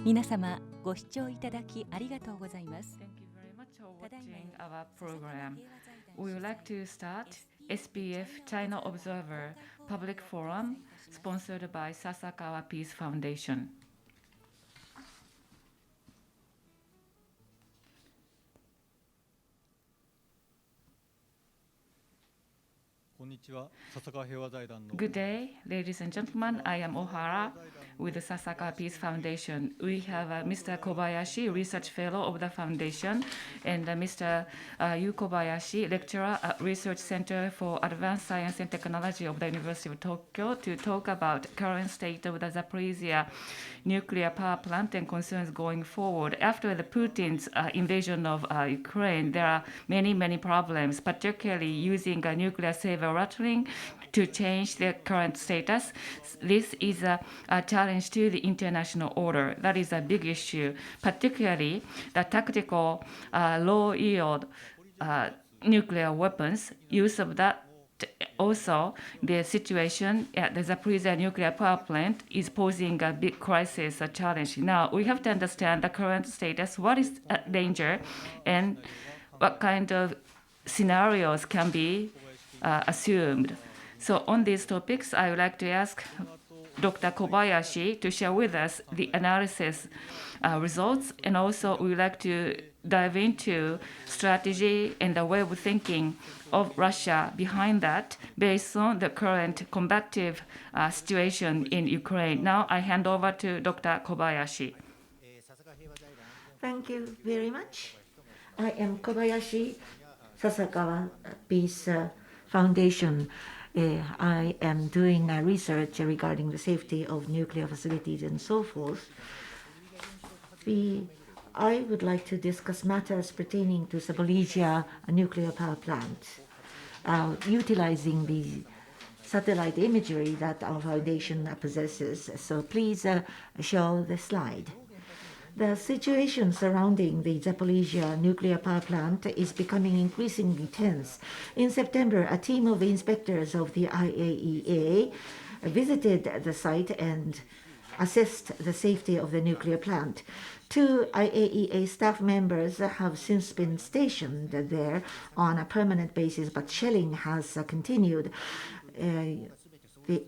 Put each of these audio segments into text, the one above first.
皆様ご視聴いただきありがとうございます。 Thank you very much for watching our program. We would like to start SPF China Observer Public Forum sponsored by Sasakawa Peace Foundation. こんにちは、笹川平和財団の Good day, ladies and gentlemen. I am Ohara with the Sasakawa Peace Foundation. We have Mr. Kobayashi, Research Fellow of the Foundation, and Mr. Yuki Kobayashi, Lecturer at Research Center for Advanced Science and Technology of the University of Tokyo, to talk about current state of the Zaporizhzhia nuclear power plant and concerns going forward. After the Putin's invasion of Ukraine, there are many problems, particularly using nuclear saber rattling to change the current status. This is a challenge to the international order. That is a big issue, particularly the tactical low-yield nuclear weapons, use of that. Also, the situation at the Zaporizhzhia nuclear power plant is posing a big crisis, a challenge. Now, we have to understand the current status, what is at danger, and what kind of scenarios can be assumed. So on these topics, I would like to ask Dr. Kobayashi to share with us the analysis results, and also we would like to dive into strategy and the way of thinking of Russia behind that based on the current combative situation in Ukraine. Now I hand over to Dr. Kobayashi. Thank you very much. I am Kobayashi, Sasakawa Peace Foundation. I am doing research regarding the safety of nuclear facilities and so forth. I would like to discuss matters pertaining to Zaporizhzhia nuclear power plant, utilizing the satellite imagery that our foundation possesses. So please show the slide. The situation surrounding the Zaporizhzhia nuclear power plant is becoming increasingly tense. In September, a team of inspectors of the IAEA visited the site and assessed the safety of the nuclear plant. 2 IAEA staff members have since been stationed there on a permanent basis, but shelling has continued. The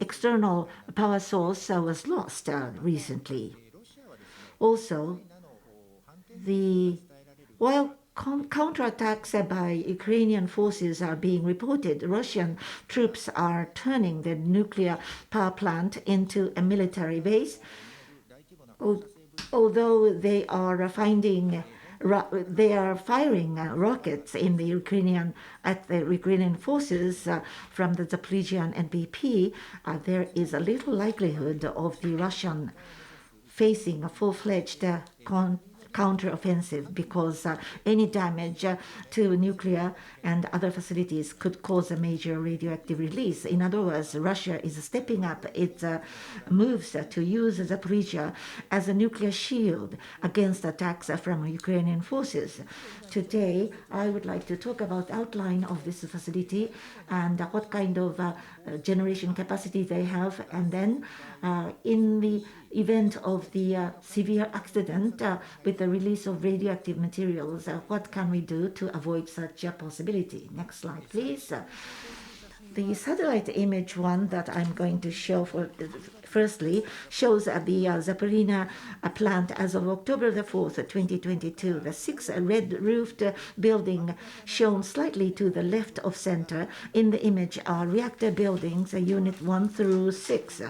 external power source was lost recently. Also, while counterattacks by Ukrainian forces are being reported, Russian troops are turning the nuclear power plant into a military base. Although they are firing rockets at the Ukrainian forces from the Zaporizhzhia NPP, there is a little likelihood of the Russian facing a full-fledged counteroffensive, because any damage to nuclear and other facilities could cause a major radioactive release. In other words, Russia is stepping up its moves to use Zaporizhzhia as a nuclear shield against attacks from Ukrainian forces. Today, I would like to talk about the outline of this facility and what kind of generation capacity they have, and then in the event of the severe accident with the release of radioactive materials, what can we do to avoid such a possibility? Next slide, please. The satellite image one that I'm going to show firstly shows the Zaporizhzhia plant as of October the 4th, 2022. The 6 red-roofed building shown slightly to the left of center in the image are reactor buildings, unit 1 through 6.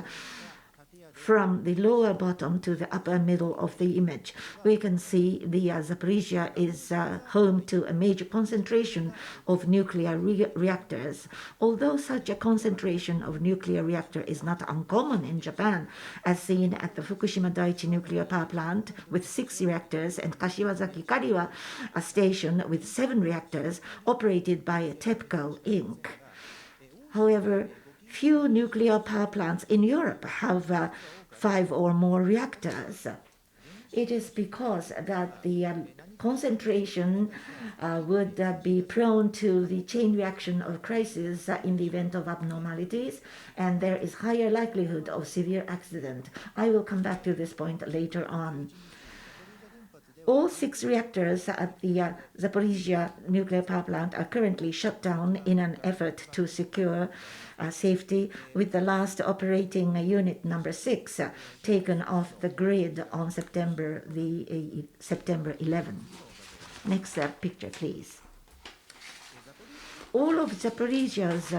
From the lower bottom to the upper middle of the image, we can see the Zaporizhzhia is home to a major concentration of nuclear reactors. Although such a concentration of nuclear reactor is not uncommon in Japan, as seen at the Fukushima Daiichi nuclear power plant with 6 reactors and Kashiwazaki Kariwa station with 7 reactors operated by TEPCO Inc. However, few nuclear power plants in Europe have 5 or more reactors. It is because that the concentration would be prone to the chain reaction of crisis in the event of abnormalities, and there is higher likelihood of severe accident. I will come back to this point later on. All 6 reactors at the Zaporizhzhia nuclear power plant are currently shut down in an effort to secure safety, with the last operating unit number 6 taken off the grid on September 11. Next picture, please. All of Zaporizhzhia's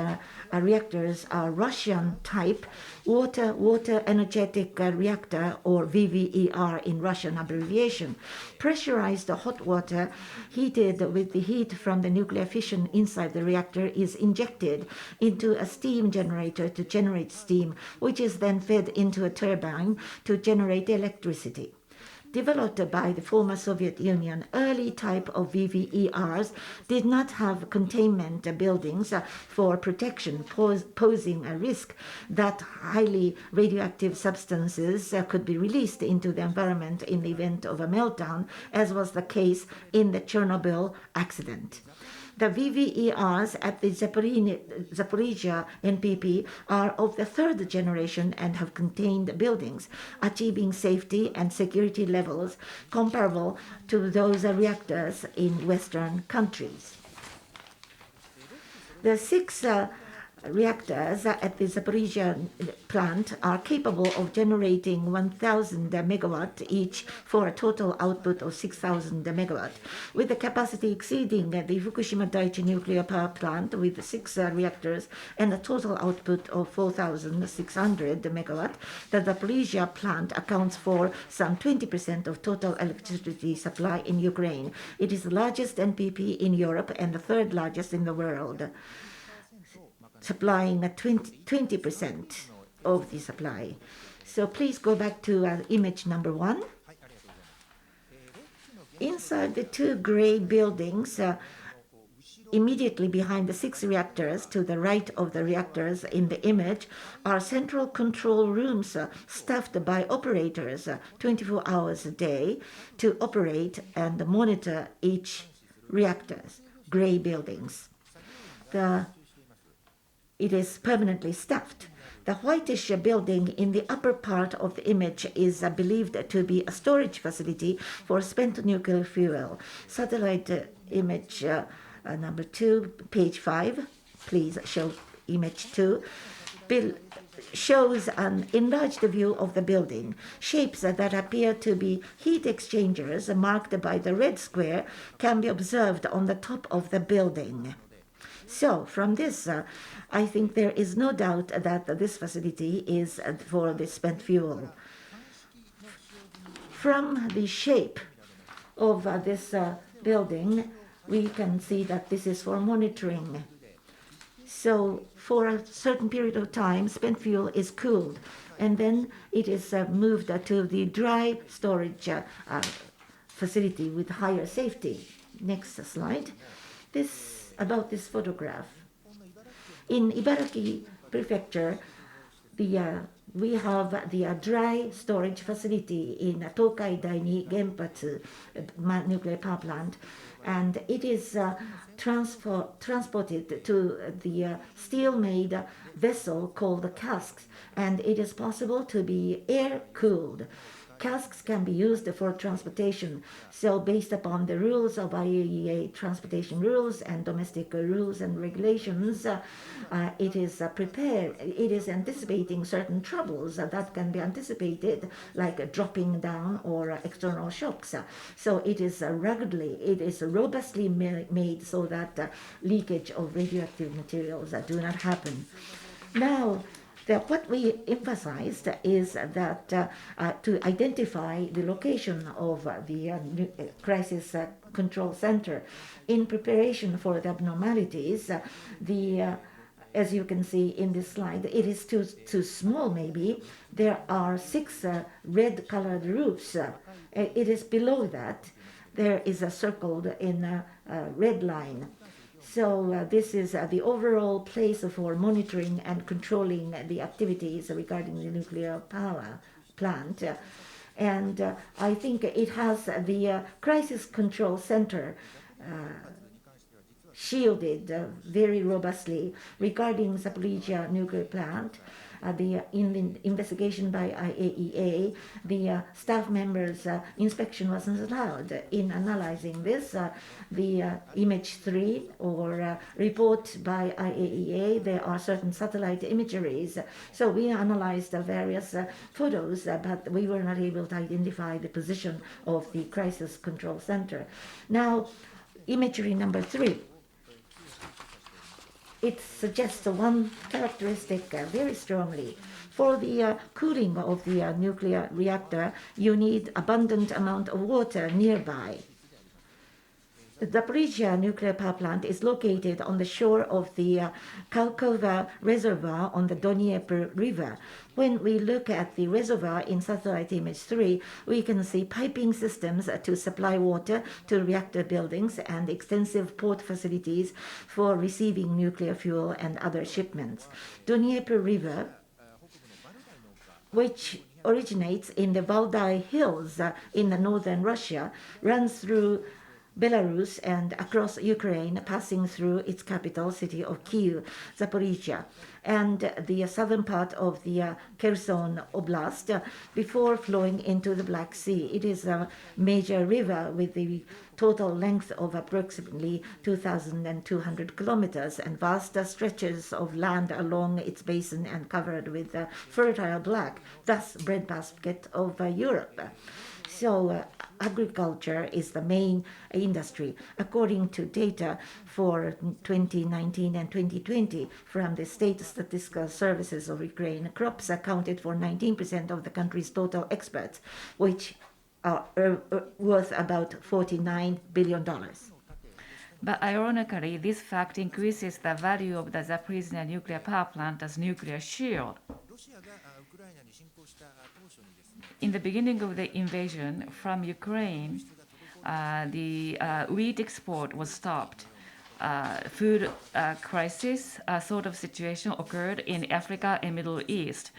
reactors are Russian type water energetic reactor, or VVER in Russian abbreviation. Pressurized hot water heated with the heat from the nuclear fission inside the reactor is injected into a steam generator to generate steam, which is then fed into a turbine to generate electricity. Developed by the former Soviet Union, early type of VVERs did not have containment buildings for protection, posing a risk that highly radioactive substances could be released into the environment in the event of a meltdown, as was the case in the Chernobyl accident. The VVERs at the Zaporizhzhia NPP are of the 3rd generation and have contained buildings, achieving safety and security levels comparable to those reactors in Western countries. The 6 reactors at the Zaporizhzhia plant are capable of generating 1,000 megawatt each, for a total output of 6,000 megawatt. With the capacity exceeding the Fukushima Daiichi nuclear power plant with 6 reactors and a total output of 4,600 megawatt, the Zaporizhzhia plant accounts for some 20% of total electricity supply in Ukraine. It is the largest NPP in Europe and the 3rd largest in the world, supplying 20% of the supply. So please go back to image number 1. Inside the 2 gray buildings, immediately behind the 6 reactors to the right of the reactors in the image, are central control rooms staffed by operators 24 hours a day to operate and monitor each reactor's gray buildings. It is permanently staffed. The whitish building in the upper part of the image is believed to be a storage facility for spent nuclear fuel. Satellite image number 2, page 5, please show image 2, shows an enlarged view of the building. Shapes that appear to be heat exchangers marked by the red square can be observed on the top of the building. So from this, I think there is no doubt that this facility is for the spent fuel. From the shape of this building, we can see that this is for monitoring. So for a certain period of time, spent fuel is cooled, and then it is moved to the dry storage facility with higher safety. Next slide. About this photograph. In Ibaraki Prefecture, we have the dry storage facility in Tokai Daini Genpatsu nuclear power plant, and it is transported to the steel-made vessel called the casks, and it is possible to be air-cooled. Casks can be used for transportation. So based upon the rules of IAEA transportation rules and domestic rules and regulations, it is prepared. It is anticipating certain troubles that can be anticipated, like dropping down or external shocks. So it is robustly made so that leakage of radioactive materials do not happen. Now, what we emphasized is that to identify the location of the crisis control center in preparation for the abnormalities, as you can see in this slide, it is too small maybe. There are 6 red-colored roofs. It is below that. There is a circled in a red line. So this is the overall place for monitoring and controlling the activities regarding the nuclear power plant. And I think it has the crisis control center shielded very robustly. Regarding Zaporizhzhia nuclear plant, in the investigation by IAEA, the staff members' inspection wasn't allowed. In analyzing this, the image 3 or report by IAEA, there are certain satellite imageries. So we analyzed various photos, but we were not able to identify the position of the crisis control center. Now, imagery number 3. It suggests one characteristic very strongly. For the cooling of the nuclear reactor, you need abundant amount of water nearby. The Zaporizhzhia nuclear power plant is located on the shore of the Kalkova reservoir on the Dnieper River. When we look at the reservoir in satellite image 3, we can see piping systems to supply water to reactor buildings and extensive port facilities for receiving nuclear fuel and other shipments. Dnieper River, which originates in the Valdai Hills in the northern Russia, runs through Belarus and across Ukraine, passing through its capital city of Kyiv, Zaporizhzhia, and the southern part of the Kherson Oblast before flowing into the Black Sea. It is a major river with the total length of approximately 2,200 kilometers and vast stretches of land along its basin and covered with fertile black, thus breadbasket of Europe. So agriculture is the main industry. According to data for 2019 and 2020 from the State Statistical Services of Ukraine, crops accounted for 19% of the country's total exports, which are worth about $49 billion. But ironically, this fact increases the value of the Zaporizhzhia nuclear power plant as nuclear shield. In the beginning of the invasion from Ukraine, the wheat export was stopped. Food crisis sort of situation occurred in Africa and Middle East.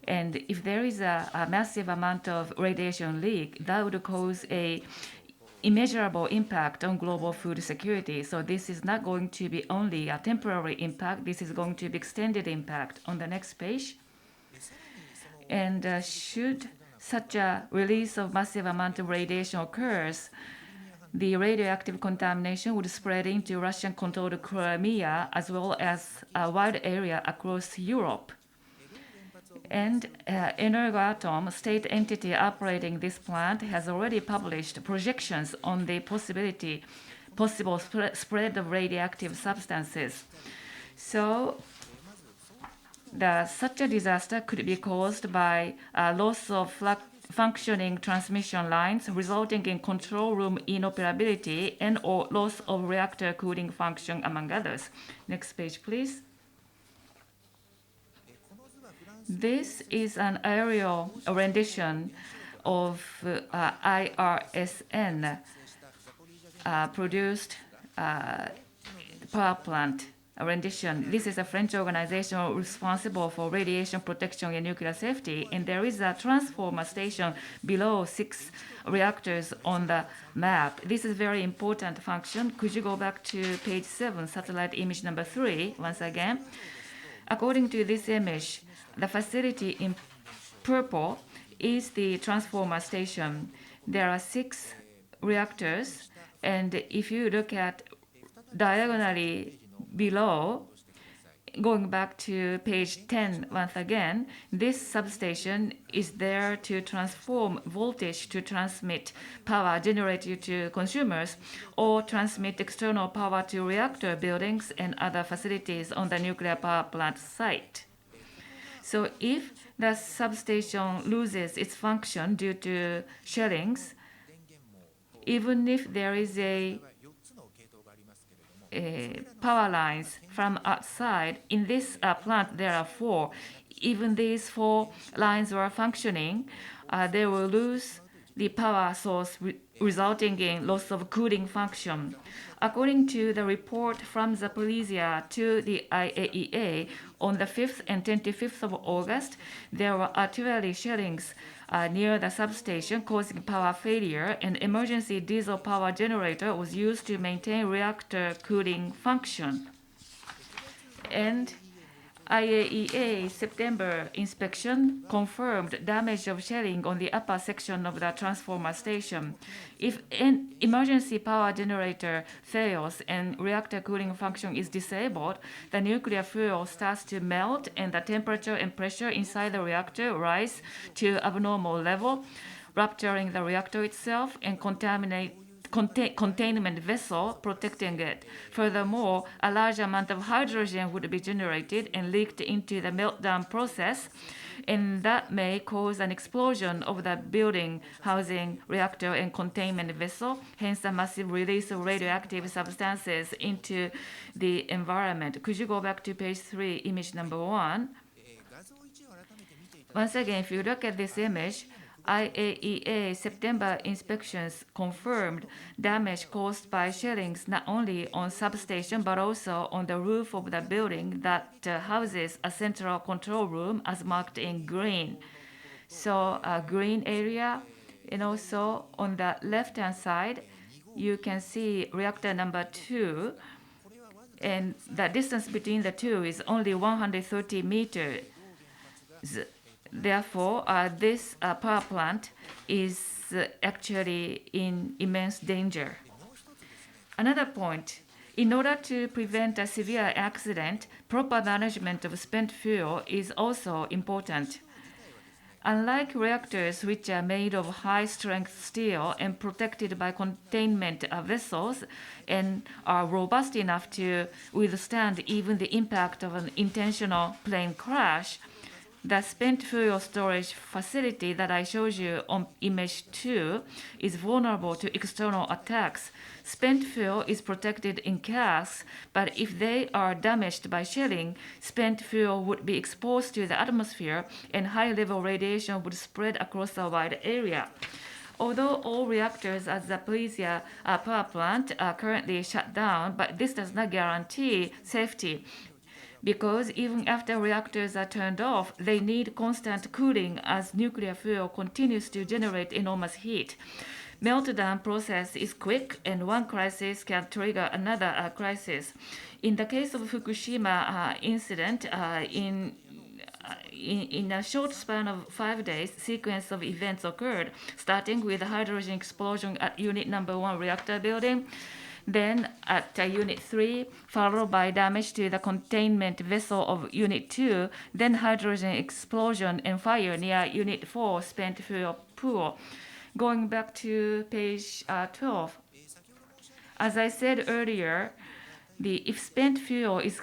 And if there is a massive amount of radiation leak, that would cause a immeasurable impact on global food security. So this is not going to be only a temporary impact, this is going to be extended impact. On the next page. And should such a release of massive amount of radiation occurs, the radioactive contamination would spread into Russian-controlled Crimea as well as a wide area across Europe. And Energoatom, state entity operating this plant, has already published projections on the possible spread of radioactive substances. So such a disaster could be caused by loss of functioning transmission lines, resulting in control room inoperability and or loss of reactor cooling function, among others. Next page, please. This is an aerial rendition of IRSN produced power plant rendition. This is a French organization responsible for radiation protection and nuclear safety, and there is a transformer station below 6 reactors on the map. This is a very important function. Could you go back to page 7, satellite image number 3, once again? According to this image, the facility in purple is the transformer station. There are 6 reactors, and if you look at diagonally below, going back to page 10 once again, this substation is there to transform voltage to transmit power generated to consumers or transmit external power to reactor buildings and other facilities on the nuclear power plant site. So if the substation loses its function due to shellings, even if there is a power lines from outside, in this plant there are 4. Even these 4 lines are functioning, they will lose the power source resulting in loss of cooling function. According to the report from Zaporizhzhia to the IAEA, on the 5th and 25th of August, there were artillery shellings near the substation causing power failure, and emergency diesel power generator was used to maintain reactor cooling function. And IAEA September inspection confirmed damage of shelling on the upper section of the transformer station. If an emergency power generator fails and reactor cooling function is disabled, the nuclear fuel starts to melt and the temperature and pressure inside the reactor rise to abnormal level, rupturing the reactor itself and containment vessel protecting it. Furthermore, a large amount of hydrogen would be generated and leaked into the meltdown process, and that may cause an explosion of the building housing reactor and containment vessel, hence a massive release of radioactive substances into the environment. Could you go back to page 3, image number 1? Once again, if you look at this image, IAEA September inspections confirmed damage caused by shellings not only on substation but also on the roof of the building that houses a central control room as marked in green. So a green area, and also on the left-hand side, you can see reactor number 2, and the distance between the two is only 130 meters. Therefore, this power plant is actually in immense danger. Another point, in order to prevent a severe accident, proper management of spent fuel is also important. Unlike reactors, which are made of high-strength steel and protected by containment vessels and are robust enough to withstand even the impact of an intentional plane crash, the spent fuel storage facility that I showed you on image 2 is vulnerable to external attacks. Spent fuel is protected in casks, but if they are damaged by shelling, spent fuel would be exposed to the atmosphere and high-level radiation would spread across a wide area. Although all reactors at the Zaporizhzhia power plant are currently shut down, but this does not guarantee safety, because even after reactors are turned off, they need constant cooling as nuclear fuel continues to generate enormous heat. Meltdown process is quick, and one crisis can trigger another crisis. In the case of Fukushima incident, in a short span of 5 days, sequence of events occurred, starting with a hydrogen explosion at unit number 1 reactor building, then at Unit 3, followed by damage to the containment vessel of Unit 2, then hydrogen explosion and fire near Unit 4 spent fuel pool. Going back to page 12. As I said earlier, if spent fuel is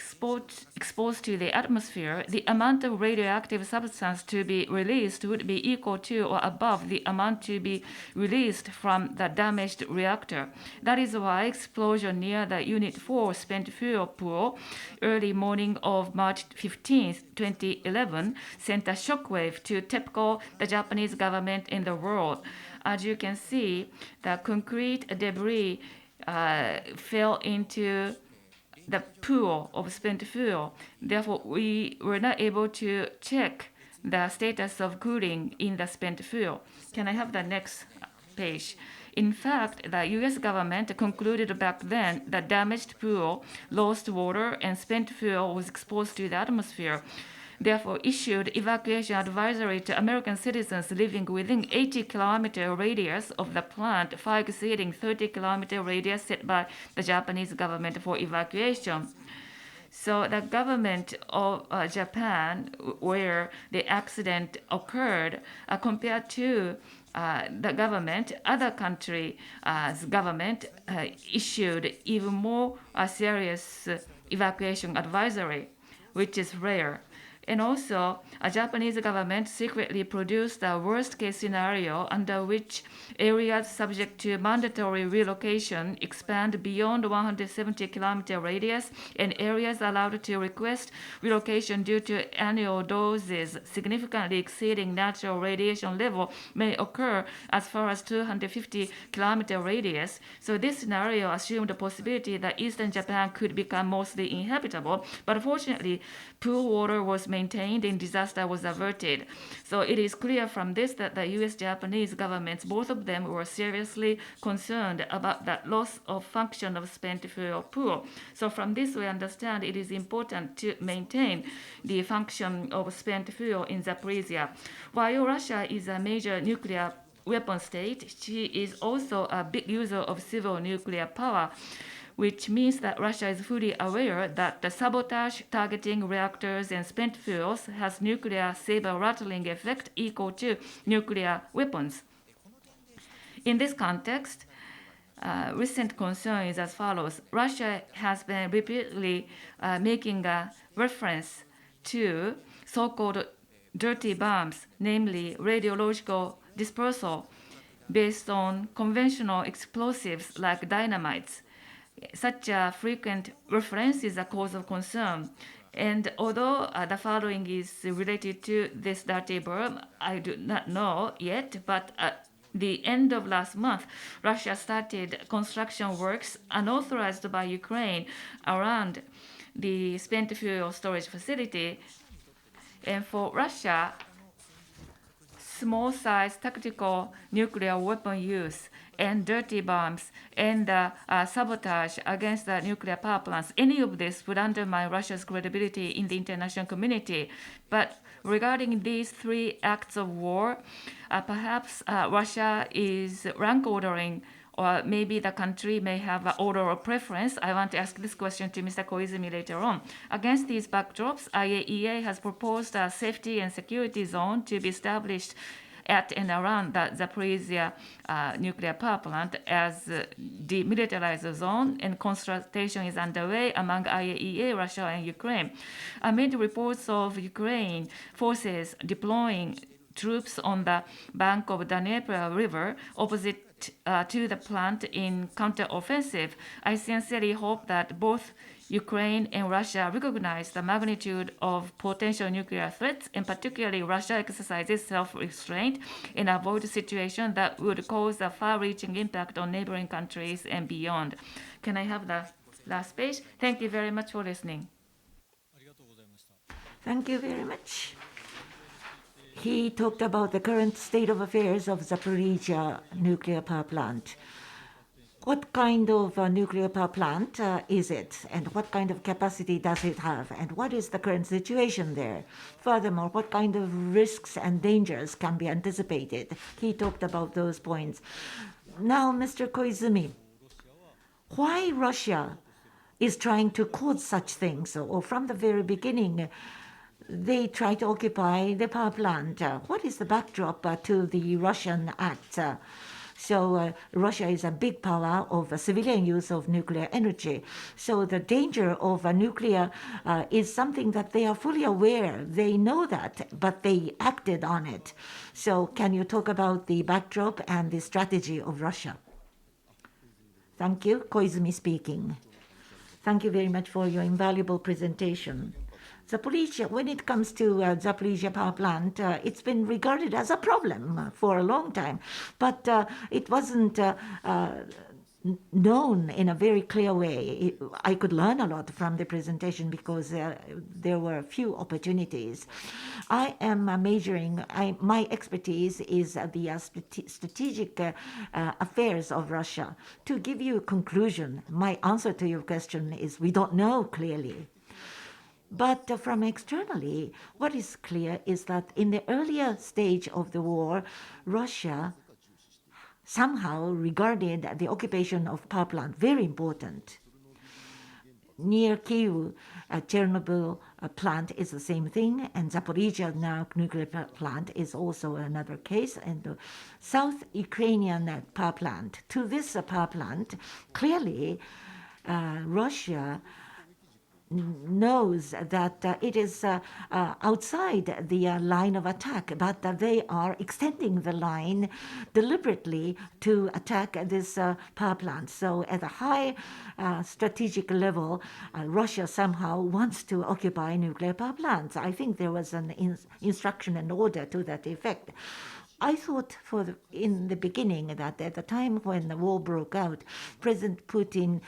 exposed to the atmosphere, the amount of radioactive substance to be released would be equal to or above the amount to be released from the damaged reactor. That is why explosion near the Unit 4 spent fuel pool early morning of March 15, 2011 sent a shockwave to TEPCO, the Japanese government, and the world. As you can see, the concrete debris fell into the pool of spent fuel. Therefore, we were not able to check the status of cooling in the spent fuel. Can I have the next page? In fact, the US government concluded back then that damaged pool lost water and spent fuel was exposed to the atmosphere. Therefore, issued evacuation advisory to American citizens living within 80-kilometer radius of the plant, far exceeding 30-kilometer radius set by the Japanese government for evacuation. So the government of Japan, where the accident occurred, compared to the government, other countries' government issued even more serious evacuation advisory, which is rare. And also, a Japanese government secretly produced a worst-case scenario under which areas subject to mandatory relocation expand beyond 170-kilometer radius, and areas allowed to request relocation due to annual doses significantly exceeding natural radiation level may occur as far as 250-kilometer radius. So this scenario assumed the possibility that eastern Japan could become mostly inhabitable, but fortunately, pool water was maintained and disaster was averted. So it is clear from this that the US-Japanese governments, both of them, were seriously concerned about the loss of function of spent fuel pool. So from this we understand it is important to maintain the function of spent fuel in Zaporizhzhia. While Russia is a major nuclear weapon state, she is also a big user of civil nuclear power, which means that Russia is fully aware that the sabotage targeting reactors and spent fuels has nuclear saber-rattling effect equal to nuclear weapons. In this context, recent concern is as follows. Russia has been repeatedly making a reference to so-called dirty bombs, namely radiological dispersal based on conventional explosives like dynamites. Such a frequent reference is a cause of concern. And although the following is related to this dirty bomb, I do not know yet, but at the end of last month, Russia started construction works unauthorized by Ukraine around the spent fuel storage facility. And for Russia, small-sized tactical nuclear weapon use and dirty bombs and sabotage against the nuclear power plants, any of this would undermine Russia's credibility in the international community. But regarding these three acts of war, perhaps Russia is rank ordering, or maybe the country may have an order of preference. I want to ask this question to Mr. Koizumi later on. Against these backdrops, IAEA has proposed a safety and security zone to be established at and around the Zaporizhzhia nuclear power plant as demilitarized zone, and consultation is underway among IAEA, Russia, and Ukraine. Amid reports of Ukraine forces deploying troops on the bank of the Dnieper River opposite to the plant in counteroffensive, I sincerely hope that both Ukraine and Russia recognize the magnitude of potential nuclear threats, and particularly Russia exercises self-restraint and avoid a situation that would cause a far-reaching impact on neighboring countries and beyond. Can I have the last page? Thank you very much for listening. Thank you very much. He talked about the current state of affairs of Zaporizhzhia nuclear power plant. What kind of nuclear power plant is it, and what kind of capacity does it have, and what is the current situation there? Furthermore, what kind of risks and dangers can be anticipated? He talked about those points. Now, Mr. Koizumi, why Russia is trying to cause such things, or from the very beginning, they try to occupy the power plant. What is the backdrop to the Russian act? So Russia is a big power of civilian use of nuclear energy. So the danger of nuclear is something that they are fully aware. They know that, but they acted on it. So can you talk about the backdrop and the strategy of Russia? Thank you. Koizumi speaking. Thank you very much for your invaluable presentation. Zaporizhzhia, when it comes to Zaporizhzhia power plant, it's been regarded as a problem for a long time, but it wasn't known in a very clear way. I could learn a lot from the presentation because there were few opportunities. I am majoring, my expertise is the strategic affairs of Russia. To give you a conclusion, my answer to your question is we don't know clearly. But from externally, what is clear is that in the earlier stage of the war, Russia somehow regarded the occupation of power plant very important. Near Kyiv, Chernobyl plant is the same thing, and Zaporizhzhia nuclear plant is also another case, and the South Ukrainian power plant. To this power plant, clearly Russia knows that it is outside the line of attack, but they are extending the line deliberately to attack this power plant. So at a high strategic level, Russia somehow wants to occupy nuclear power plants. I think there was an instruction and order to that effect. I thought in the beginning that at the time when the war broke out, President Putin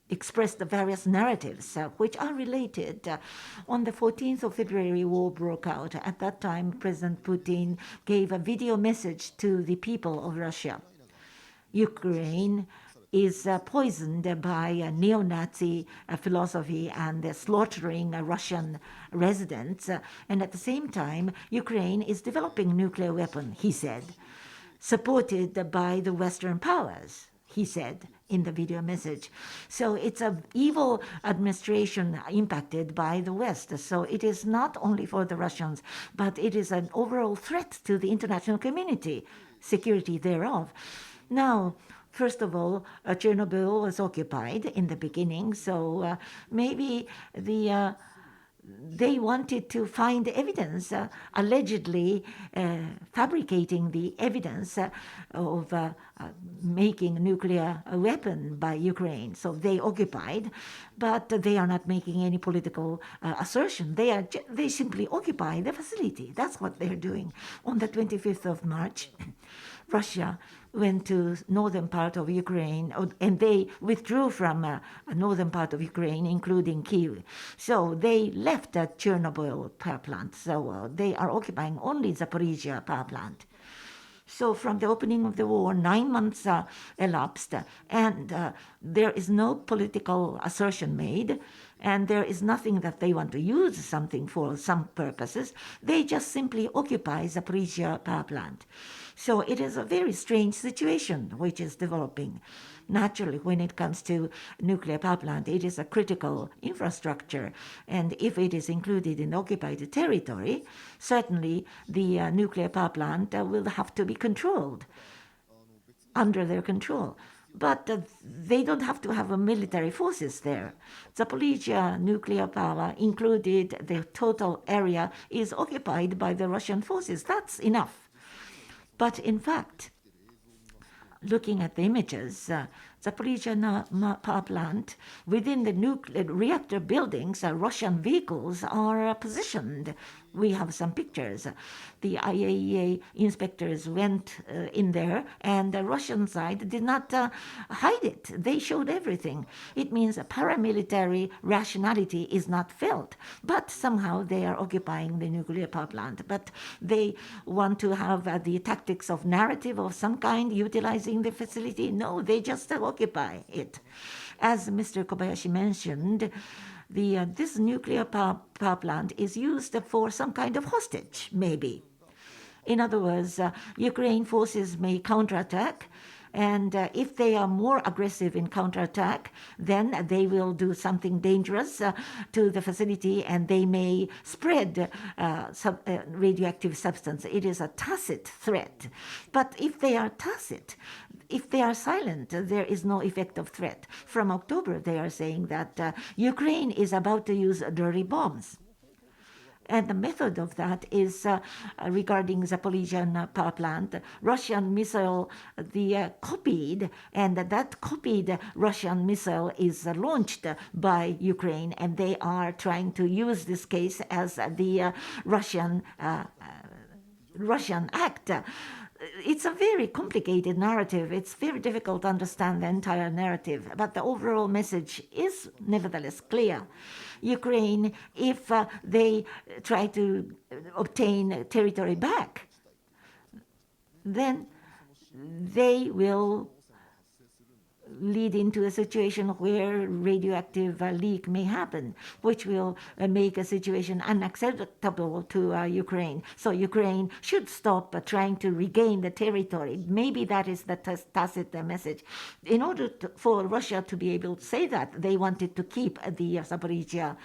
expressed the various narratives which are related. On the 14th of February, war broke out. At that time, President Putin gave a video message to the people of Russia. Ukraine is poisoned by neo-Nazi philosophy and slaughtering Russian residents. And at the same time, Ukraine is developing nuclear weapon, he said, supported by the Western powers, he said in the video message. So it's an evil administration impacted by the West. So it is not only for the Russians, but it is an overall threat to the international community, security thereof. Now, first of all, Chernobyl was occupied in the beginning, so maybe they wanted to find evidence, allegedly fabricating the evidence of making a nuclear weapon by Ukraine. So they occupied, but they are not making any political assertion. They simply occupy the facility. That's what they're doing. On the 25th of March, Russia went to northern part of Ukraine, and they withdrew from a northern part of Ukraine, including Kyiv. So they left the Chernobyl power plant. So they are occupying only Zaporizhzhia power plant. So from the opening of the war, 9 months elapsed, and there is no political assertion made, and there is nothing that they want to use something for some purposes. They just simply occupy Zaporizhzhia power plant. So it is a very strange situation which is developing. Naturally, when it comes to nuclear power plant, it is a critical infrastructure, and if it is included in occupied territory, certainly the nuclear power plant will have to be controlled, under their control. But they don't have to have military forces there. Zaporizhzhia nuclear power included, the total area is occupied by the Russian forces. That's enough. But in fact, looking at the images, Zaporizhzhia power plant, within the nuclear reactor buildings, Russian vehicles are positioned. We have some pictures. The IAEA inspectors went in there, and the Russian side did not hide it. They showed everything. It means a paramilitary rationality is not felt, but somehow they are occupying the nuclear power plant. But they want to have the tactics of narrative of some kind, utilizing the facility. No, they just occupy it. As Mr. Kobayashi mentioned, this nuclear power plant is used for some kind of hostage, maybe. In other words, Ukraine forces may counterattack, and if they are more aggressive in counterattack, then they will do something dangerous to the facility, and they may spread radioactive substance. It is a tacit threat. But if they are tacit, if they are silent, there is no effect of threat. From October, they are saying that Ukraine is about to use dirty bombs. And the method of that is regarding Zaporizhzhia power plant, Russian missile, copied, and that copied Russian missile is launched by Ukraine, and they are trying to use this case as the Russian act. It's a very complicated narrative. It's very difficult to understand the entire narrative, but the overall message is nevertheless clear. Ukraine, if they try to obtain territory back, then they will lead into a situation where radioactive leak may happen, which will make a situation unacceptable to Ukraine. So Ukraine should stop trying to regain the territory. Maybe that is the tacit message. In order for Russia to be able to say that, they wanted to keep the Zaporizhzhia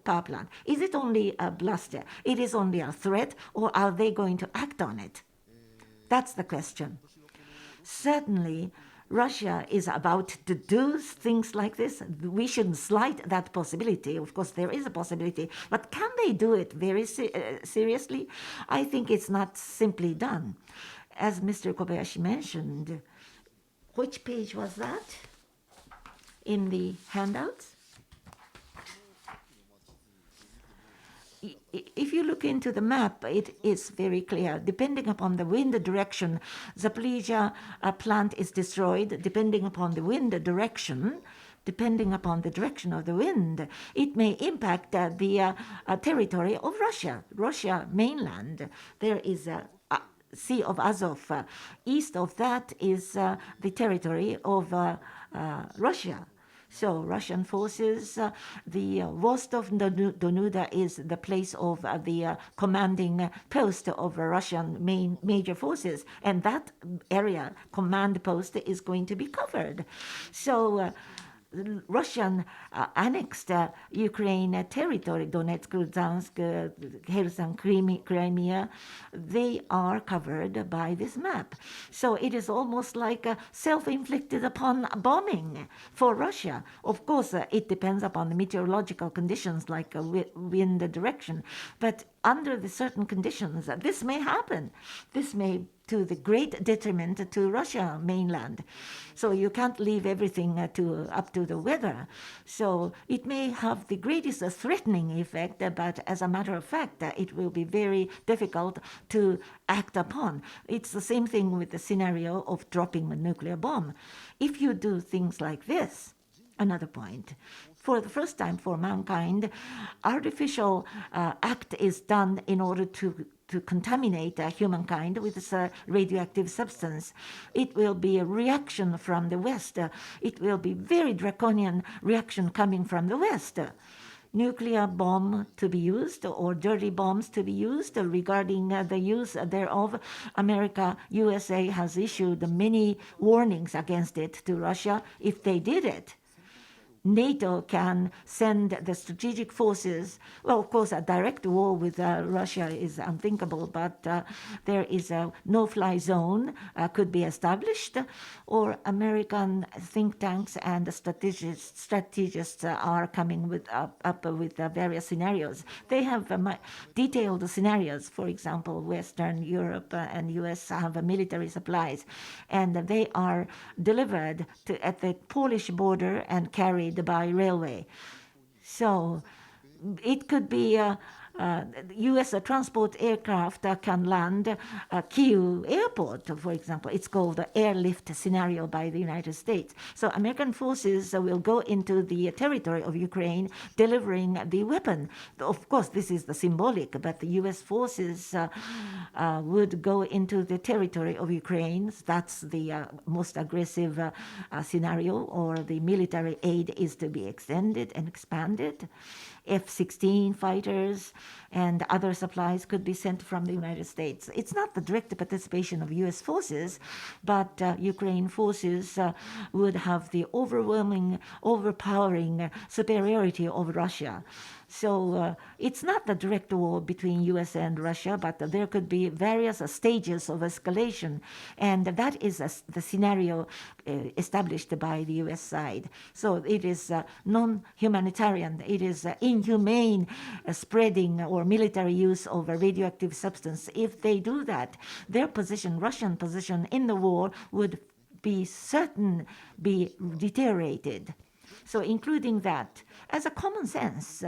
power plant. Is it only a bluster? It is only a threat, or are they going to act on it? That's the question. Certainly, Russia is about to do things like this, we shouldn't slight that possibility. Of course, there is a possibility, but can they do it very seriously? I think it's not simply done. As Mr. Kobayashi mentioned, which page was that in the handouts? If you look into the map, it is very clear. Depending upon the wind direction, Zaporizhzhia plant is destroyed. Depending upon the wind direction, depending upon the direction of the wind, it may impact the territory of Russia mainland. There is a Sea of Azov. East of that is the territory of Russia. So Russian forces, the Vostok Donuda is the place of the commanding post of Russian major forces, and that area command post is going to be covered. So Russian annexed Ukraine territory, Donetsk, Luhansk, Kherson, Crimea, they are covered by this map. So it is almost like a self-inflicted upon bombing for Russia. Of course, it depends upon the meteorological conditions like wind direction, but under the certain conditions, this may happen. This may to the great detriment to Russia mainland. So you can't leave everything up to the weather. So it may have the greatest threatening effect, but as a matter of fact, it will be very difficult to act upon. It's the same thing with the scenario of dropping a nuclear bomb. If you do things like this, another point, for the first time for mankind, artificial act is done in order to contaminate humankind with this radioactive substance. It will be a reaction from the West. It will be very draconian reaction coming from the West. Nuclear bomb to be used or dirty bombs to be used. Regarding the use thereof, USA has issued many warnings against it to Russia. If they did it, NATO can send the strategic forces. Well, of course, a direct war with Russia is unthinkable, but there is a no-fly zone could be established, or American think tanks and strategists are coming up with various scenarios. They have detailed scenarios. For example, Western Europe and US have military supplies, and they are delivered at the Polish border and carried by railway. So it could be U.S. transport aircraft can land Kyiv airport, for example. It's called the airlift scenario by the United States. So American forces will go into the territory of Ukraine delivering the weapon. Of course, this is the symbolic, but the U.S. forces would go into the territory of Ukraine. That's the most aggressive scenario, or the military aid is to be extended and expanded. F-16 fighters and other supplies could be sent from the United States. It's not the direct participation of U.S. forces, but Ukraine forces would have the overpowering superiority of Russia. So it's not the direct war between U.S. and Russia, but there could be various stages of escalation, and that is the scenario established by the U.S. side. So it is non-humanitarian, it is inhumane spreading or military use of a radioactive substance. If they do that, their position, Russian position in the war, would be deteriorated. So including that, as a common sense,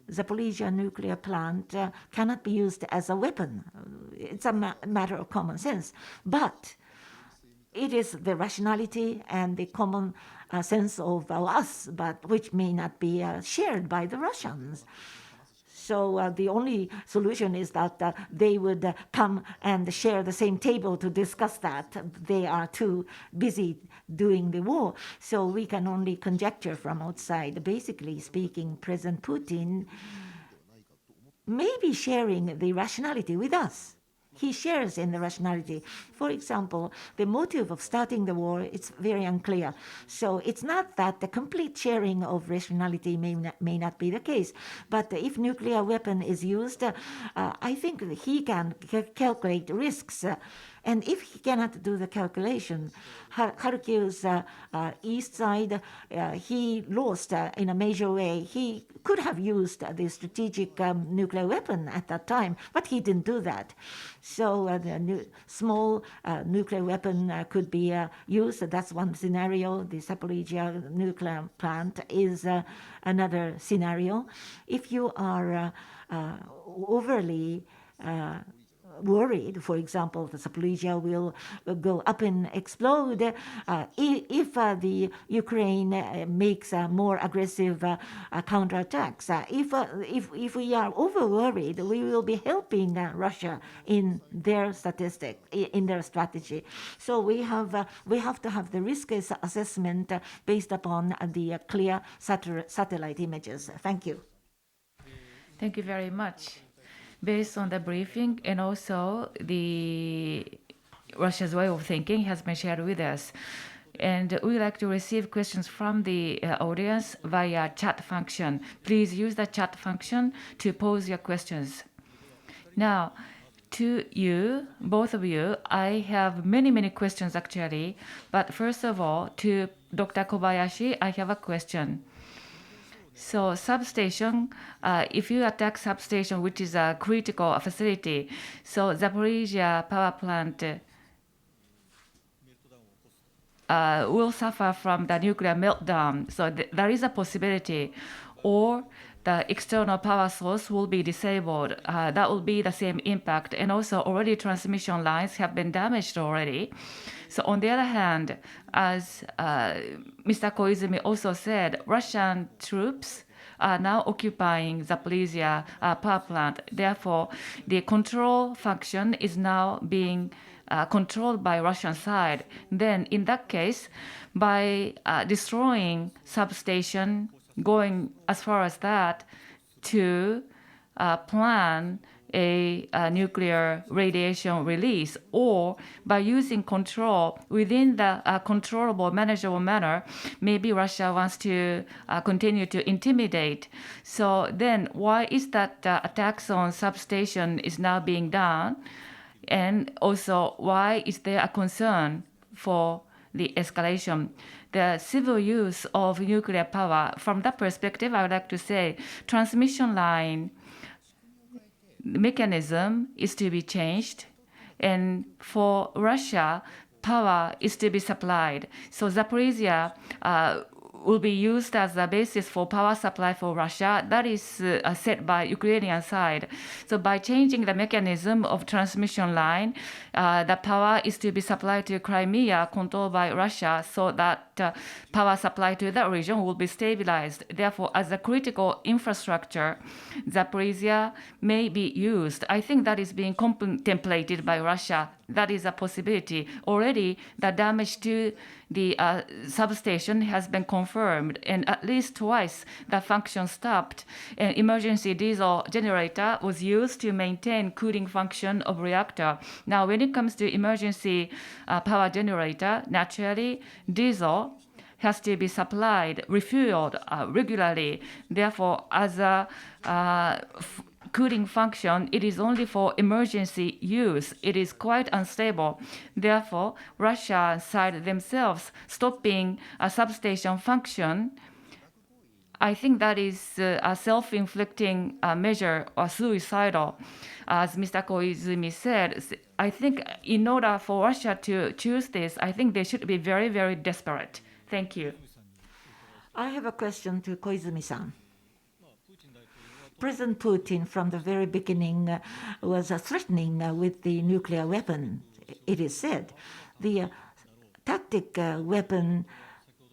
Zaporizhzhia nuclear plant cannot be used as a weapon. It's a matter of common sense. But it is the rationality and the common sense of us, but which may not be shared by the Russians. So the only solution is that they would come and share the same table to discuss that. They are too busy doing the war. So we can only conjecture from outside. Basically speaking, President Putin may be sharing the rationality with us. He shares in the rationality. For example, the motive of starting the war, it's very unclear. So it's not that the complete sharing of rationality may not be the case. But if nuclear weapon is used, I think he can calculate risks And if he cannot do the calculation, Kharkiv's east side, he lost in a major way. He could have used the strategic nuclear weapon at that time, but he didn't do that. So the small nuclear weapon could be used. That's one scenario. The Zaporizhzhia nuclear plant is another scenario. If you are overly worried, for example, the Zaporizhzhia will go up and explode. If the Ukraine makes more aggressive counterattacks, if we are over worried, we will be helping Russia in their in their strategy. So we have to have the risk assessment based upon the clear satellite images. Thank you. Thank you very much. Based on the briefing and also the Russia's way of thinking has been shared with us. And we would like to receive questions from the audience via chat function. Please use the chat function to pose your questions. Now, to you, both of you, I have many questions actually. But first of all, to Dr. Kobayashi, I have a question. So substation, if you attack substation, which is a critical facility, so Zaporizhzhia power plant will suffer from the nuclear meltdown. So there is a possibility, or the external power source will be disabled. That will be the same impact. And also already transmission lines have been damaged already. So on the other hand, as Mr. Koizumi also said, Russian troops are now occupying Zaporizhzhia power plant. Therefore, the control function is now being controlled by Russian side. Then in that case, by destroying substation, going as far as that to plan a nuclear radiation release, or by using control within the controllable, manageable manner, maybe Russia wants to continue to intimidate. So then why is that attacks on substation is now being done? And also, why is there a concern for the escalation? The civil use of nuclear power, from that perspective, I would like to say transmission line mechanism is to be changed, and for Russia, power is to be supplied. So Zaporizhzhia will be used as a basis for power supply for Russia. That is set by Ukrainian side. So by changing the mechanism of transmission line, the power is to be supplied to Crimea, controlled by Russia, so that power supply to that region will be stabilized. Therefore, as a critical infrastructure, Zaporizhzhia may be used. I think that is being contemplated by Russia. That is a possibility. Already, the damage to the substation has been confirmed, and at least twice the function stopped. An emergency diesel generator was used to maintain cooling function of reactor. Now, when it comes to emergency power generator, naturally, diesel has to be supplied, refueled regularly. Therefore, as a cooling function, it is only for emergency use. It is quite unstable. Therefore, Russia side themselves stopping a substation function, I think that is a self-inflicting measure or suicidal. As Mr. Koizumi said, I think in order for Russia to choose this, I think they should be very desperate. Thank you. I have a question to Koizumi-san. President Putin, from the very beginning, was threatening with the nuclear weapon. It is said the tactic weapon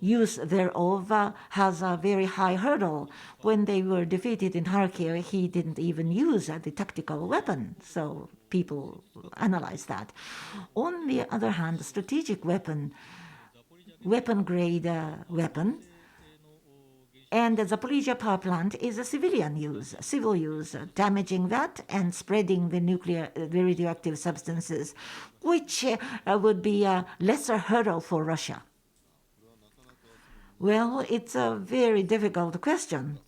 use thereof has a very high hurdle. When they were defeated in Kharkiv, he didn't even use the tactical weapon. So people analyze that. On the other hand, strategic weapon, weapon-grade weapon, and the Zaporizhzhia power plant is a civilian use, civil use, damaging that and spreading the radioactive substances, which would be a lesser hurdle for Russia. Well, it's a very difficult question.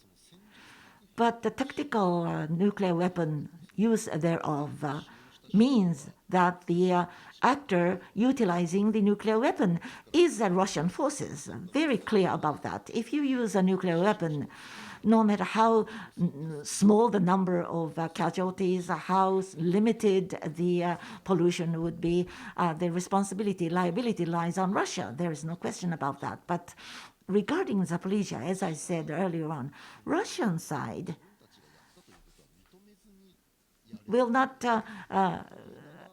But the tactical nuclear weapon use thereof means that the actor utilizing the nuclear weapon is the Russian forces. Very clear about that. If you use a nuclear weapon, no matter how small the number of casualties, how limited the pollution would be, the liability lies on Russia. There is no question about that. But regarding Zaporizhzhia, as I said earlier on, Russian side will not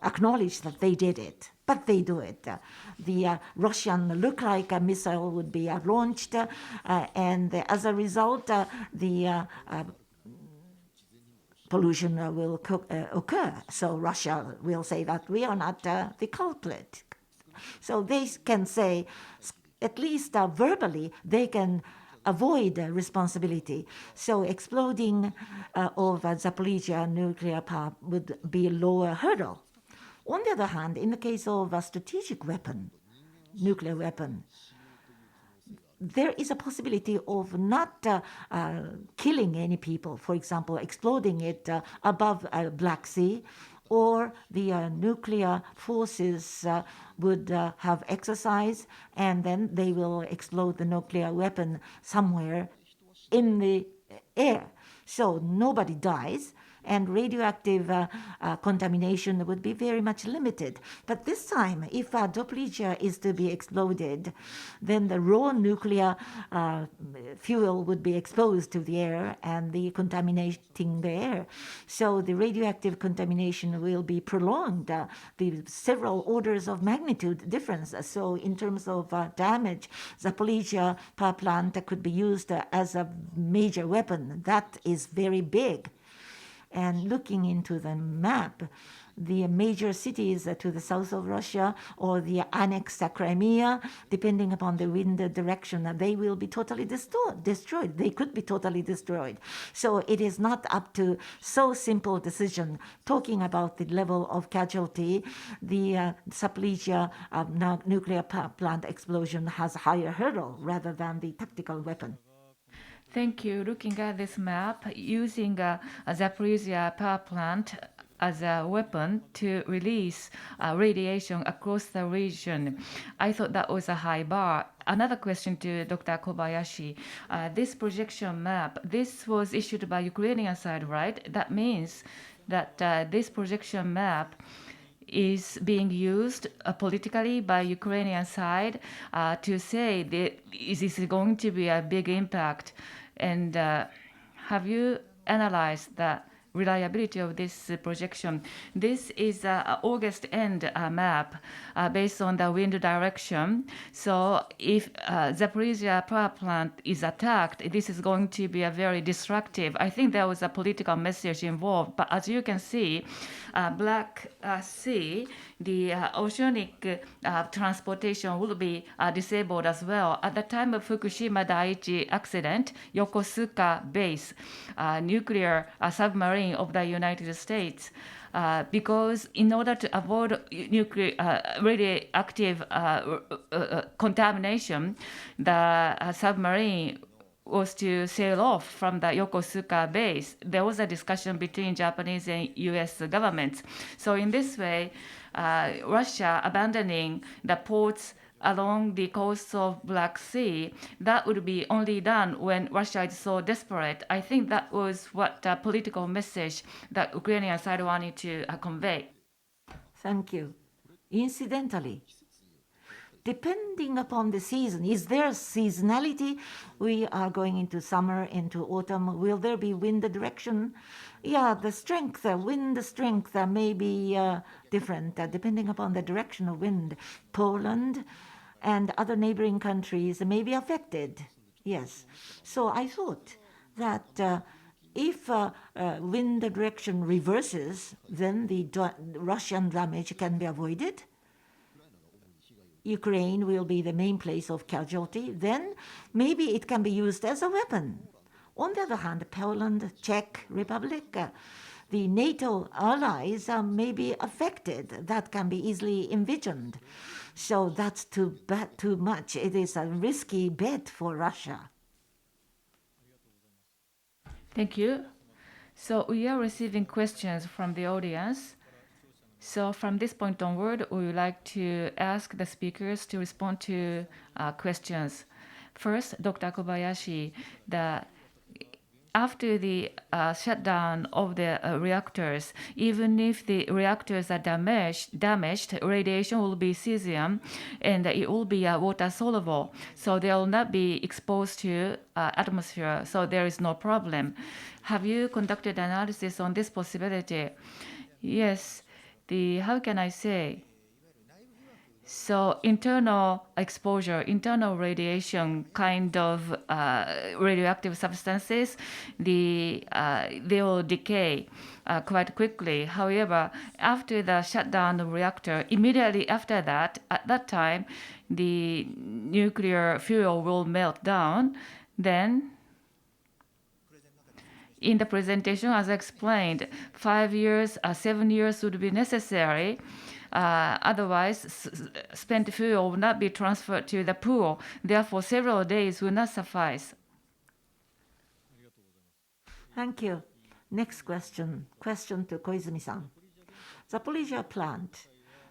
acknowledge that they did it, but they do it. The Russian look-like missile would be launched, and as a result, the pollution will occur. So Russia will say that we are not the culprit. So they can say, at least verbally, they can avoid responsibility. So exploding of Zaporizhzhia nuclear power would be a lower hurdle. On the other hand, in the case of a strategic weapon, nuclear weapon, there is a possibility of not killing any people. For example, exploding it above Black Sea, or the nuclear forces would have exercise, and then they will explode the nuclear weapon somewhere in the air. So nobody dies, and radioactive contamination would be very much limited. But this time, if Zaporizhzhia is to be exploded, then the raw nuclear fuel would be exposed to the air and contaminating the air. So the radioactive contamination will be prolonged, the several orders of magnitude difference. So in terms of damage, Zaporizhzhia power plant could be used as a major weapon. That is very big. And looking into the map, the major cities to the south of Russia or the annexed Crimea, depending upon the wind direction, they will be totally destroyed. They could be totally destroyed. So it is not up to so simple decision. Talking about the level of casualty, the Zaporizhzhia nuclear power plant explosion has a higher hurdle rather than the tactical weapon. Thank you. Looking at this map, using a Zaporizhzhia power plant as a weapon to release radiation across the region, I thought that was a high bar. Another question to Dr. Kobayashi. This projection map, this was issued by Ukrainian side, right? That means that this projection map is being used politically by Ukrainian side to say that this is going to be a big impact. And have you analyzed the reliability of this projection? This is August end map based on the wind direction. So if Zaporizhzhia power plant is attacked, this is going to be a very destructive. I think there was a political message involved. But as you can see, Black Sea, the oceanic transportation will be disabled as well. At the time of Fukushima Daiichi accident, Yokosuka base, nuclear submarine of the United States, because in order to avoid nuclear radioactive contamination, the submarine was to sail off from the Yokosuka base. There was a discussion between Japanese and US governments. So in this way, Russia abandoning the ports along the coast of Black Sea, that would be only done when Russia is so desperate. I think that was what the political message that Ukrainian side wanted to convey. Thank you. Incidentally, depending upon the season, is there seasonality? We are going into summer, into autumn. Will there be wind direction? Yeah, the strength, wind strength may be different depending upon the direction of wind. Poland and other neighboring countries may be affected. Yes. So I thought that if wind direction reverses, then the Russian damage can be avoided. Ukraine will be the main place of casualty. Then maybe it can be used as a weapon. On the other hand, Poland, Czech Republic, the NATO allies may be affected. That can be easily envisioned. So that's too much. It is a risky bet for Russia. Thank you. So we are receiving questions from the audience. So from this point onward, we would like to ask the speakers to respond to questions. First, Dr. Kobayashi, after the shutdown of the reactors, even if the reactors are damaged, radiation will be cesium and it will be water soluble. So they will not be exposed to atmosphere. So there is no problem. Have you conducted analysis on this possibility? Yes. How can I say? So internal exposure, internal radiation kind of radioactive substances, they will decay quite quickly. However, after the shutdown of reactor, immediately after that, at that time, the nuclear fuel will melt down. Then in the presentation, as I explained, 5 years, 7 years would be necessary. Otherwise, spent fuel will not be transferred to the pool. Therefore, several days will not suffice. Thank you. Next question. Question to Koizumi-san. Zaporizhzhia plant,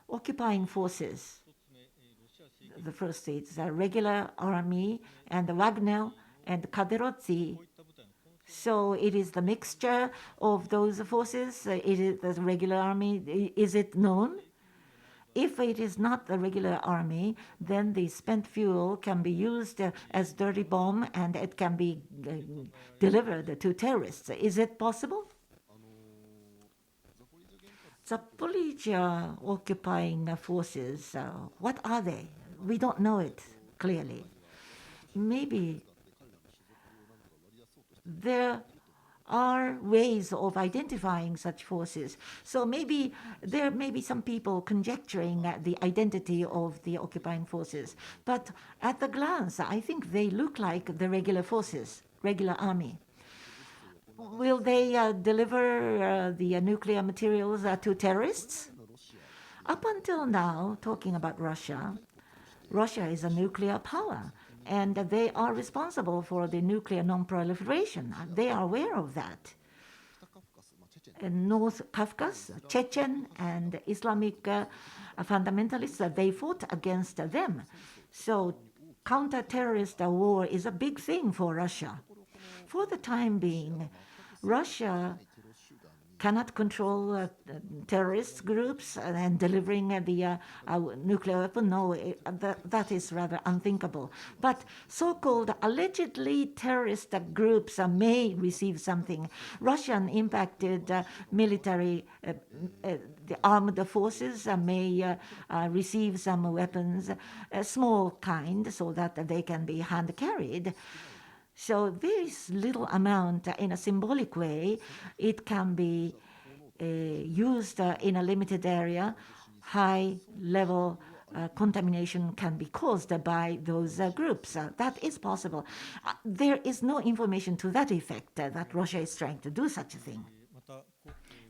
occupying forces. The first is the regular army and the Wagner and Kaderotzi. So it is the mixture of those forces. It is the regular army. Is it known? If it is not the regular army, then the spent fuel can be used as dirty bomb and it can be delivered to terrorists. Is it possible? Zaporizhzhia occupying forces, what are they? We don't know it clearly. Maybe there are ways of identifying such forces. So maybe there may be some people conjecturing the identity of the occupying forces. But at the glance, I think they look like the regular forces, regular army. Will they deliver the nuclear materials to terrorists? Up until now, talking about Russia, Russia is a nuclear power. And they are responsible for the nuclear non-proliferation. They are aware of that. In North Caucasus, Chechen and Islamic fundamentalists, they fought against them. So counter-terrorist war is a big thing for Russia. For the time being, Russia cannot control terrorist groups and delivering the nuclear weapon. No, that is rather unthinkable. But so-called allegedly terrorist groups may receive something. Russian impacted military, the armed forces may receive some weapons, a small kind, so that they can be hand-carried. So very little amount in a symbolic way. It can be used in a limited area. High level contamination can be caused by those groups. That is possible. There is no information to that effect that Russia is trying to do such a thing.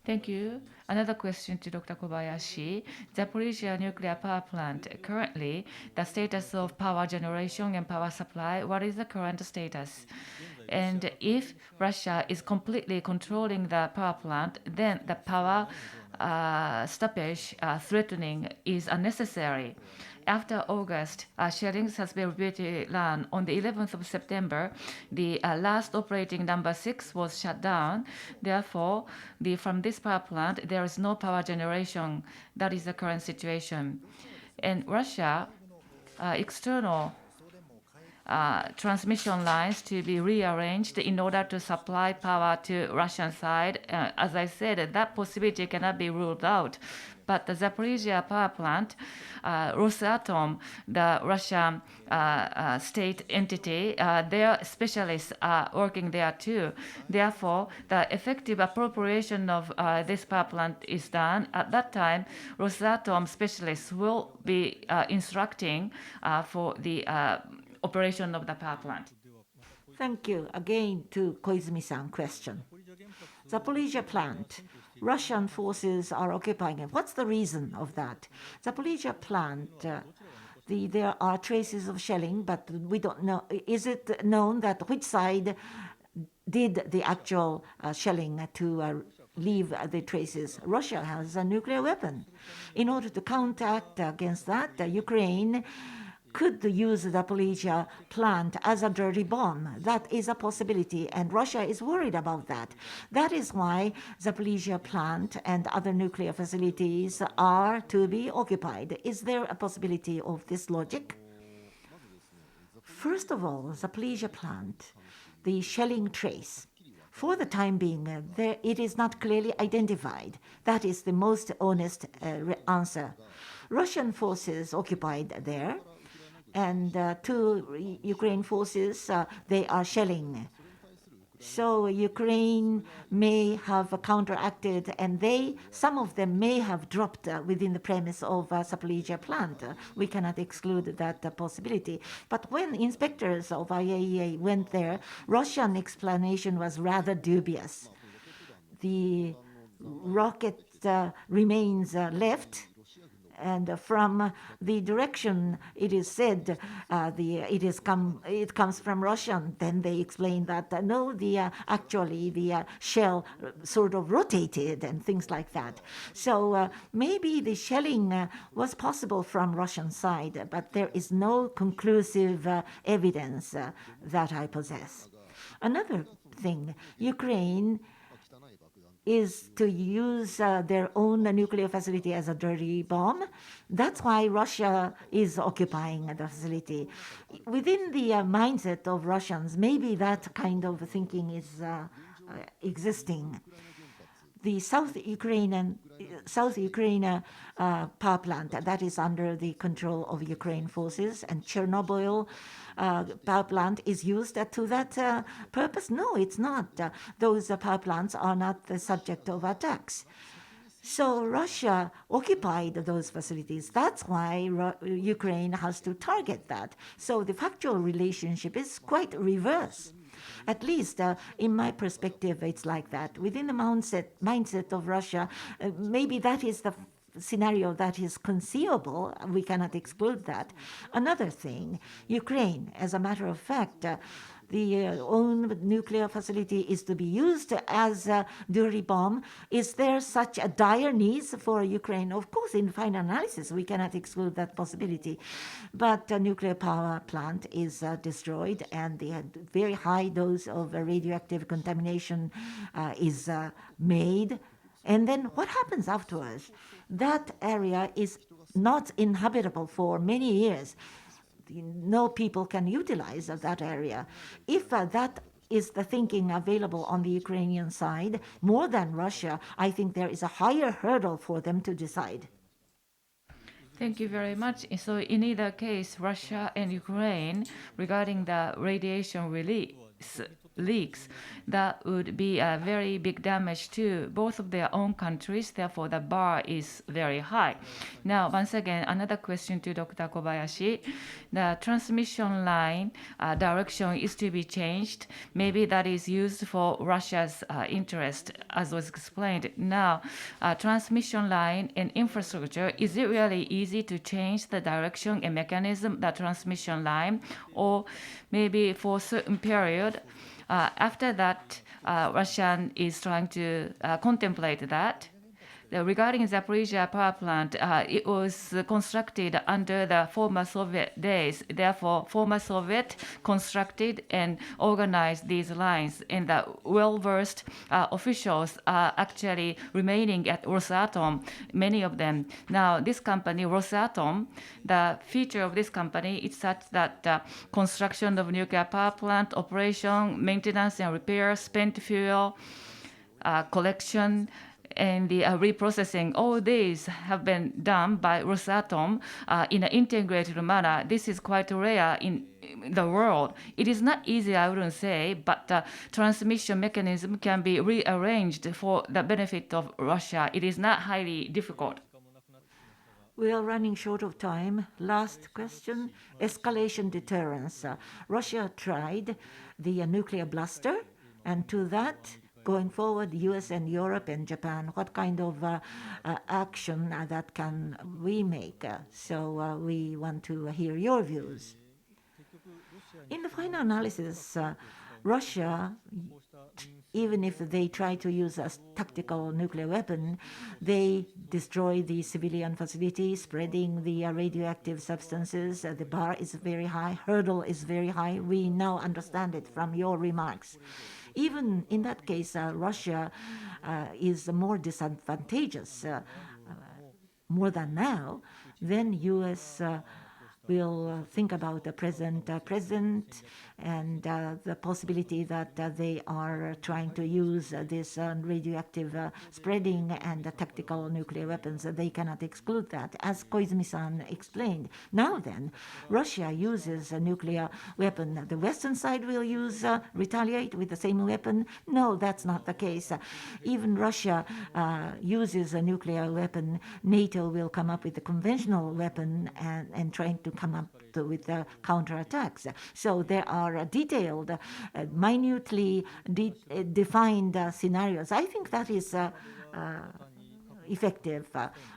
Thank you. Another question to Dr. Kobayashi. Zaporizhzhia nuclear power plant, currently, the status of power generation and power supply, what is the current status? And if Russia is completely controlling the power plant, then the power stoppage threatening is unnecessary. After August, shelling has been repeatedly run. On the 11th of September, the last operating number 6 was shut down. Therefore, from this power plant, there is no power generation. That is the current situation. And Russia, external transmission lines to be rearranged in order to supply power to Russian side. As I said, that possibility cannot be ruled out. But the Zaporizhzhia power plant, Rosatom, the Russian state entity, their specialists are working there too. Therefore, the effective appropriation of this power plant is done. At that time, Rosatom specialists will be instructing for the operation of the power plant. Thank you. Again to Koizumi-san question. Zaporizhzhia plant, Russian forces are occupying it. What's the reason of that? Zaporizhzhia plant, there are traces of shelling, but we don't know. Is it known that which side did the actual shelling to leave the traces. Russia has a nuclear weapon. In order to counteract against that, Ukraine could use the Zaporizhzhia plant as a dirty bomb. That is a possibility, and Russia is worried about that. That is why Zaporizhzhia plant and other nuclear facilities are to be occupied. Is there a possibility of this logic? First of all, Zaporizhzhia plant, the shelling trace. For the time being, it is not clearly identified. That is the most honest answer. Russian forces occupied there, and two Ukraine forces, they are shelling. So Ukraine may have counteracted, and some of them may have dropped within the premise of Zaporizhzhia plant. We cannot exclude that possibility. But when inspectors of IAEA went there, Russian explanation was rather dubious. The rocket remains left, and from the direction it is said it comes from Russian. Then they explain that no, actually the shell sort of rotated and things like that. So maybe the shelling was possible from Russian side, but there is no conclusive evidence that I possess. Another thing, Ukraine is to use their own nuclear facility as a dirty bomb. That's why Russia is occupying the facility. Within the mindset of Russians, maybe that kind of thinking is existing. The South Ukraine power plant that is under the control of Ukraine forces, and Chernobyl power plant is used to that purpose? No, it's not. Those power plants are not the subject of attacks. So Russia occupied those facilities. That's why Ukraine has to target that. So the factual relationship is quite reverse. At least in my perspective, it's like that. Within the mindset of Russia, maybe that is the scenario that is conceivable. We cannot exclude that. Another thing, Ukraine, as a matter of fact, the own nuclear facility is to be used as a dirty bomb. Is there such a dire needs for Ukraine? Of course, in final analysis, we cannot exclude that possibility. But a nuclear power plant is destroyed, and the very high dose of radioactive contamination is made. And then what happens afterwards? That area is not inhabitable for many years. No people can utilize that area. If that is the thinking available on the Ukrainian side, more than Russia, I think there is a higher hurdle for them to decide. Thank you very much. So in either case, Russia and Ukraine, regarding the radiation leaks, that would be a very big damage to both of their own countries. Therefore, the bar is very high. Now, once again, another question to Dr. Kobayashi. The transmission line direction is to be changed. Maybe that is used for Russia's interest, as was explained. Now, transmission line and infrastructure, is it really easy to change the direction and mechanism, the transmission line, or maybe for a certain period? After that, Russia is trying to contemplate that. Regarding Zaporizhzhia power plant, it was constructed under the former Soviet days. Therefore, former Soviet constructed and organized these lines, and the well-versed officials are actually remaining at Rosatom, many of them. Now, this company, Rosatom, the feature of this company is such that construction of nuclear power plant, operation, maintenance and repair, spent fuel, collection, and the reprocessing, all these have been done by Rosatom in an integrated manner. This is quite rare in the world. It is not easy, I wouldn't say, but the transmission mechanism can be rearranged for the benefit of Russia. It is not highly difficult. We are running short of time. Last question, escalation deterrence. Russia tried the nuclear blaster, and to that, going forward, US and Europe and Japan, what kind of action that can we make? So we want to hear your views. In the final analysis, Russia even if they try to use a tactical nuclear weapon, they destroy the civilian facilities, spreading the radioactive substances. The bar is very high, hurdle is very high. We now understand it from your remarks. Even in that case, Russia is more disadvantageous more than now. Then U.S. Will think about the present president and the possibility that they are trying to use this radioactive spreading and tactical nuclear weapons. They cannot exclude that. As Koizumi-san explained, now then, Russia uses a nuclear weapon. The Western side will retaliate with the same weapon. No, that's not the case. Even Russia uses a nuclear weapon. NATO will come up with a conventional weapon and trying to come up with counterattacks. So there are detailed, minutely defined scenarios. I think that is effective.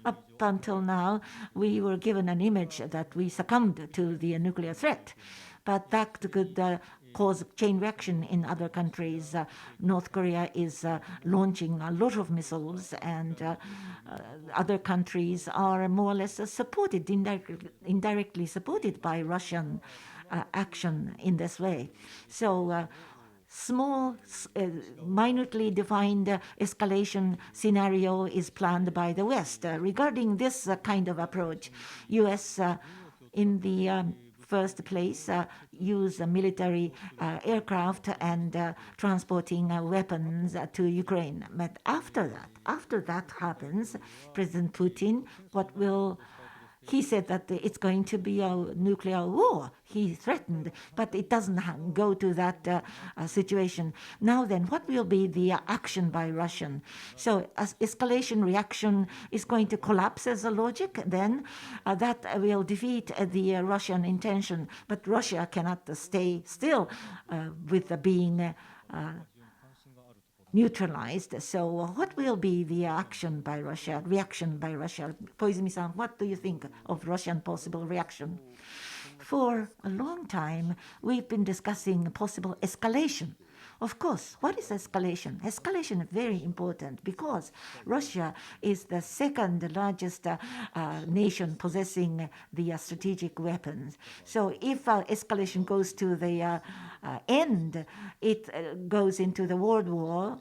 Up until now, we were given an image that we succumbed to the nuclear threat, but that could cause chain reaction in other countries. North Korea is launching a lot of missiles, and other countries are more or less supported, indirectly supported by Russian action in this way. So small, minutely defined escalation scenario is planned by the West. Regarding this kind of approach, U.S. In the first place, use military aircraft and transporting weapons to Ukraine. But after that happens, President Putin, he said that it's going to be a nuclear war. He threatened, but it doesn't go to that situation. Now then, what will be the action by Russian? So as escalation reaction is going to collapse as a logic, then that will defeat the Russian intention. But Russia cannot stay still with being neutralized. So what will be the reaction by Russia? Koizumi-san, what do you think of Russian possible reaction? For a long time, we've been discussing possible escalation. Of course, what is escalation? Escalation is very important because Russia is the second largest nation possessing the strategic weapons. So if escalation goes to the end, it goes into the world war,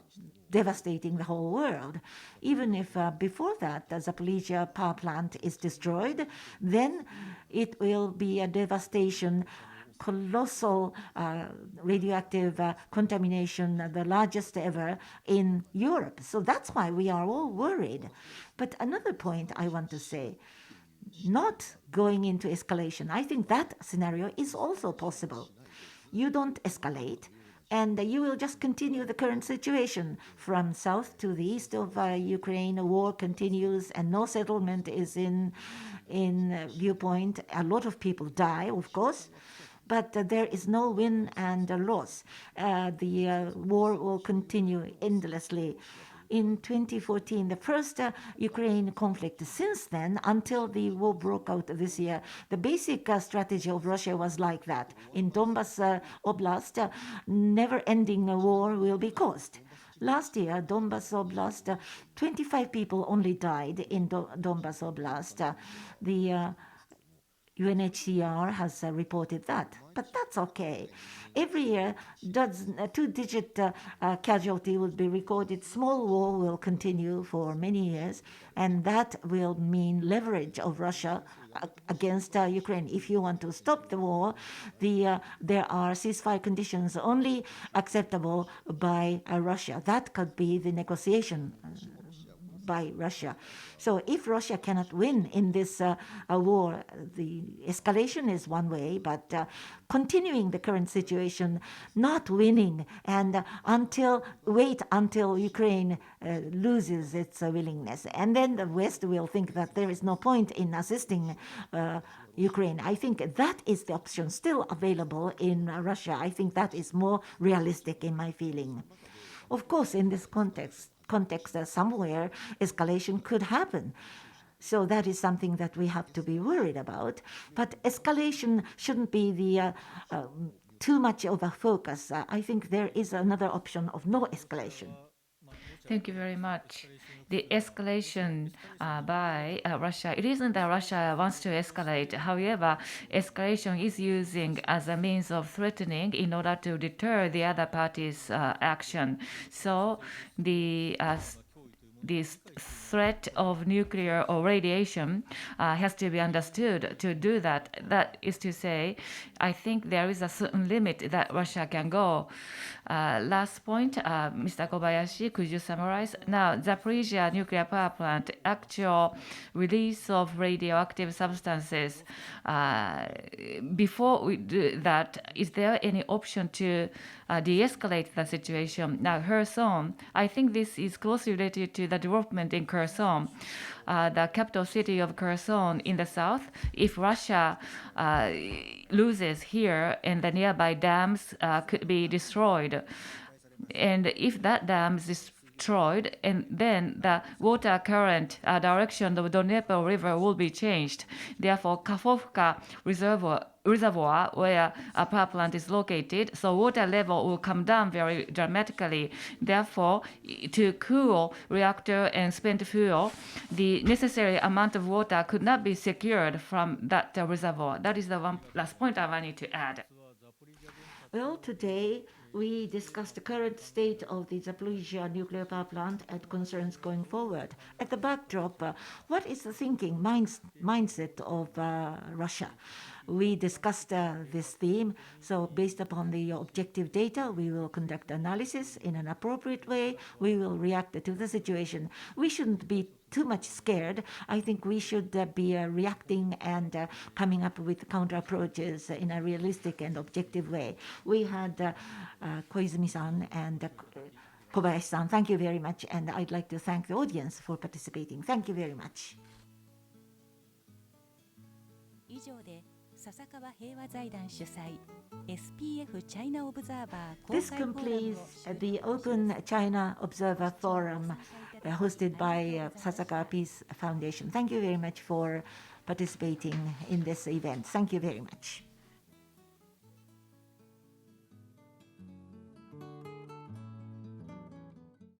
devastating the whole world. Even if before that the Zaporizhzhia power plant is destroyed, then it will be a devastation, colossal radioactive contamination, the largest ever in Europe. So that's why we are all worried. But another point I want to say, not going into escalation, I think that scenario is also possible. You don't escalate, and you will just continue the current situation from south to the east of Ukraine. War continues, and no settlement is in viewpoint. A lot of people die, of course, but there is no win and loss. The war will continue endlessly. In 2014, the first Ukraine conflict. Since then, until the war broke out this year, the basic strategy of Russia was like that. In Donbas Oblast, never-ending war will be caused. Last year, Donbas Oblast, 25 people only died in Donbas Oblast. The UNHCR has reported that, but that's okay. Every year, two-digit casualty will be recorded. Small war will continue for many years, and that will mean leverage of Russia against Ukraine. If you want to stop the war, there are ceasefire conditions only acceptable by Russia. That could be the negotiation by Russia. So if Russia cannot win in this war, the escalation is one way, but continuing the current situation, not winning, and wait until Ukraine loses its willingness. And then the West will think that there is no point in assisting Ukraine. I think that is the option still available in Russia. I think that is more realistic in my feeling. Of course, in this context, somewhere escalation could happen. So that is something that we have to be worried about. But escalation shouldn't be the too much of a focus. I think there is another option of no escalation. Thank you very much. The escalation by Russia, it isn't that Russia wants to escalate. However, escalation is using as a means of threatening in order to deter the other party's action. So this threat of nuclear or radiation has to be understood to do that. That is to say, I think there is a certain limit that Russia can go. Last point, Mr. Kobayashi, could you summarize? Now, Zaporizhzhia nuclear power plant, actual release of radioactive substances. Before we do that, is there any option to de-escalate the situation? Now, Kherson, I think this is closely related to the development in Kherson, the capital city of Kherson in the south. If Russia loses here and the nearby dams could be destroyed, and if that dam is destroyed, and then the water current direction of the Dnieper River will be changed. Therefore, Kakhovka reservoir where a power plant is located, so water level will come down very dramatically. Therefore, to cool reactor and spent fuel, the necessary amount of water could not be secured from that reservoir. That is the one last point I wanted to add. Well, today we discussed the current state of the Zaporizhzhia nuclear power plant and concerns going forward. At the backdrop, what is the thinking, mindset of Russia? We discussed this theme, so based upon the objective data, we will conduct analysis in an appropriate way. We will react to the situation. We shouldn't be too much scared. I think we should be reacting and coming up with counter approaches in a realistic and objective way. We had Koizumi-san and Kobayashi-san. Thank you very much, and I'd like to thank the audience for participating. Thank you very much. 以上で笹川平和財団主催 SPF China Observer This completes the Open China Observer Forum hosted by Sasakawa Peace Foundation. Thank you very much for participating in this event. Thank you very much.